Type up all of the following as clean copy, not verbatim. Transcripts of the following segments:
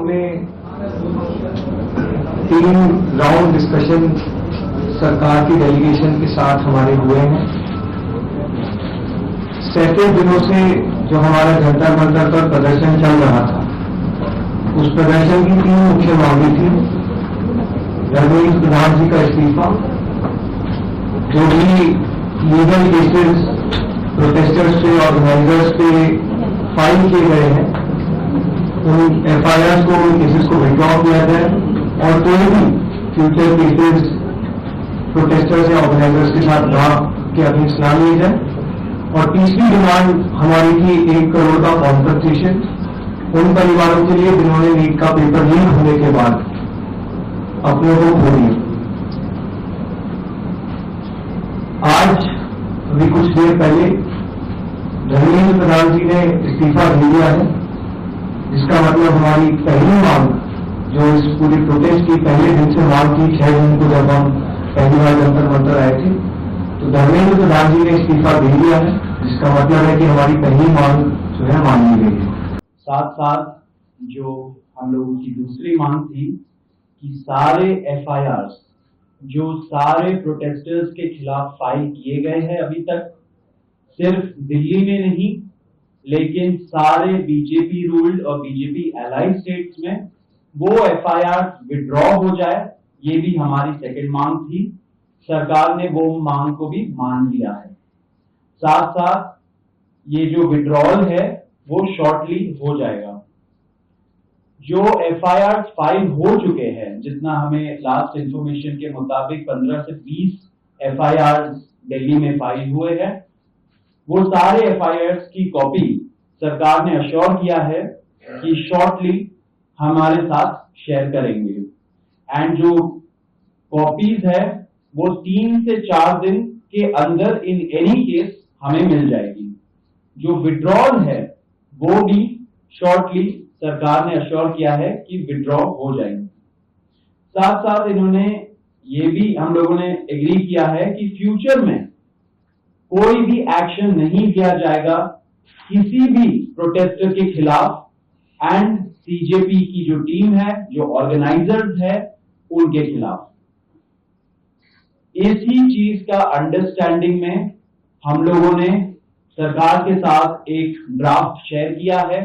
में 3 round discussion सरकार की डेलीगेशन के साथ हमारे हुए हैं। सैकड़ों दिनों से जो हमारा जंतर मंतर पर प्रदर्शन चल रहा था, उस प्रदर्शन की 3 मुख्य मांगें थी। धर्मेंद्र प्रधान जी का इस्तीफा, जो भी लीगल केसेस प्रोटेस्टर्स पे, ऑर्गेनाइजर्स पे फाइल किए गए हैं, उन एफआईआर को, उन केसेस को विड्रॉ किया जाए और कोई भी फ्यूचर केसेस प्रोटेस्टर्स या ऑर्गेनाइजर्स के साथ ड्राफ्ट के अगेंस्ट ना लिए जाए। और तीसरी डिमांड हमारी थी 1 करोड़ का कॉम्पनसेशन उन परिवारों के लिए जिन्होंने नीट का पेपर लीक होने के बाद अपनों को खो दिया। आज अभी कुछ देर पहले धर्मेंद्र प्रधान जी ने इस्तीफा दे दिया है, जिसका मतलब हमारी पहली मांग, जो इस पूरी प्रोटेस्ट की पहले दिन से मांग की, 6 जून को जब हम पहली बार जंतर मंतर आए थे, तो धर्मेंद्र प्रधान जी ने इस्तीफा दे दिया है, जिसका मतलब है कि हमारी पहली मांग जो है मान ली गई है। साथ साथ जो हम लोगों की दूसरी मांग थी कि सारे एफआईआर जो सारे प्रोटेस्टर्स के खिलाफ फाइल किए गए हैं अभी तक, सिर्फ दिल्ली में नहीं लेकिन सारे बीजेपी रूल्ड और बीजेपी एलाइड स्टेट्स में वो एफआईआर विड्रॉ हो जाए, ये भी हमारी सेकंड मांग थी। सरकार ने वो मांग को भी मान लिया है। साथ साथ ये जो विड्रॉल है वो शॉर्टली हो जाएगा। जो एफआईआर फाइल हो चुके हैं, जितना हमें लास्ट इंफॉर्मेशन के मुताबिक 15 से 20 एफआईआर दिल्ली में फाइल हुए हैं, वो सारे एफआईआर की कॉपी सरकार ने अश्योर किया है कि शॉर्टली हमारे साथ शेयर करेंगे। एंड जो कॉपीज है वो 3 से 4 दिन के अंदर इन एनी केस हमें मिल जाएगी। जो विड्रॉल है वो भी शॉर्टली सरकार ने अश्योर किया है कि विड्रॉ हो जाएंगे। साथ साथ इन्होंने ये भी हम लोगों ने एग्री किया है कि फ्यूचर में कोई भी एक्शन नहीं लिया जाएगा किसी भी प्रोटेस्टर के खिलाफ एंड सीजेपी की जो टीम है, जो ऑर्गेनाइजर्स है, उनके खिलाफ। इसी चीज का अंडरस्टैंडिंग में हम लोगों ने सरकार के साथ एक ड्राफ्ट शेयर किया है।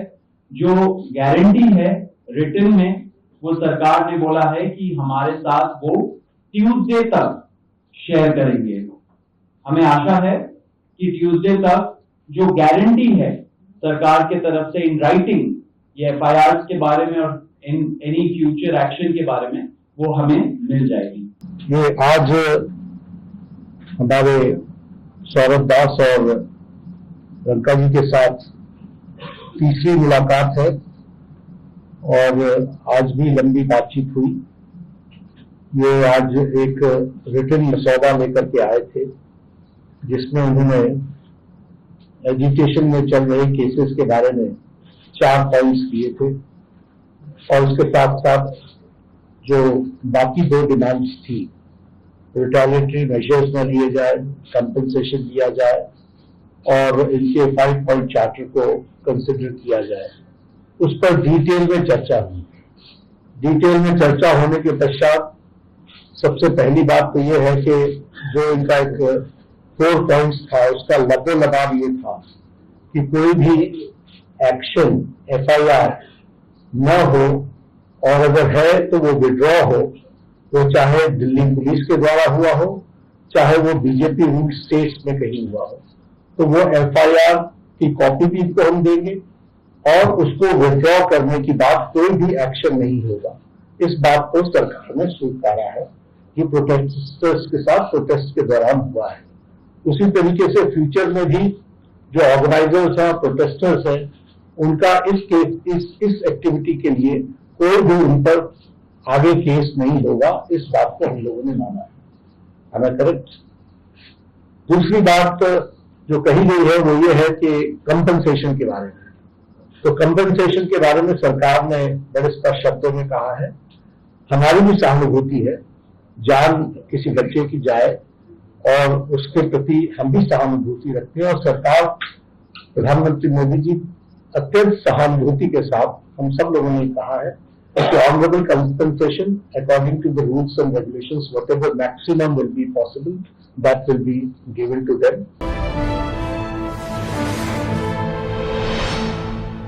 जो गारंटी है रिटन में, वो सरकार ने बोला है कि हमारे साथ वो ट्यूसडे तक शेयर करेंगे। हमें आशा है कि ट्यूसडे तक जो गारंटी है सरकार के तरफ से इन राइटिंग ये एफआईआर के बारे में और एनी फ्यूचर एक्शन के बारे में, वो हमें मिल जाएगी। ये आज हमारे सौरभ दास और रंका जी के साथ तीसरी मुलाकात है और आज भी लंबी बातचीत हुई। ये आज एक रिटन मसौदा लेकर के आए थे, जिसमें उन्होंने एजुकेशन में चल रहे केसेस के बारे में 4 पॉइंट्स दिए थे और उसके साथ साथ जो बाकी 2 डिमांड्स थी, रिटेलिएटरी मेजर्स न लिए जाए, कंपनसेशन दिया जाए और इनके 5 पॉइंट चार्टर को कंसिडर किया जाए, उस पर डिटेल में चर्चा हुई। डिटेल में चर्चा होने के पश्चात सबसे पहली बात तो ये है कि जो इनका एक 4 पॉइंट्स था, उसका लबो-लबाब ये था कि कोई भी एक्शन एफआईआर न हो और अगर है तो वो विड्रॉ हो, वो चाहे दिल्ली पुलिस के द्वारा हुआ हो, चाहे वो बीजेपी रूल स्टेट्स में कहीं हुआ हो, तो वो एफआईआर की कॉपी भी इनको हम देंगे और उसको विड्रॉ करने की बात कोई भी एक्शन नहीं होगा। इस बात को सरकार ने स्वीकारा है जो प्रोटेस्टर्स के साथ प्रोटेस्ट के दौरान हुआ है। उसी तरीके से फ्यूचर में भी जो ऑर्गेनाइजर्स हैं, प्रोटेस्टर्स हैं, उनका इस एक्टिविटी के लिए कोई भी उन पर आगे केस नहीं होगा। इस बात को हम लोगों ने माना है। हमें करेक्ट। दूसरी बात जो कही गई है वो ये है कि कंपनसेशन के बारे में। तो कंपनसेशन के बारे में सरकार ने बड़े स्पष्ट शब्दों में कहा है, हमारी भी सहानुभूति है, जान किसी बच्चे की जाए और उसके प्रति हम भी सहानुभूति रखते हैं और सरकार, प्रधानमंत्री मोदी जी अत्यंत सहानुभूति के साथ हम सब लोगों ने कहा है But the honorable compensation, according to the rules and regulations, whatever maximum will be possible, that will be given to them.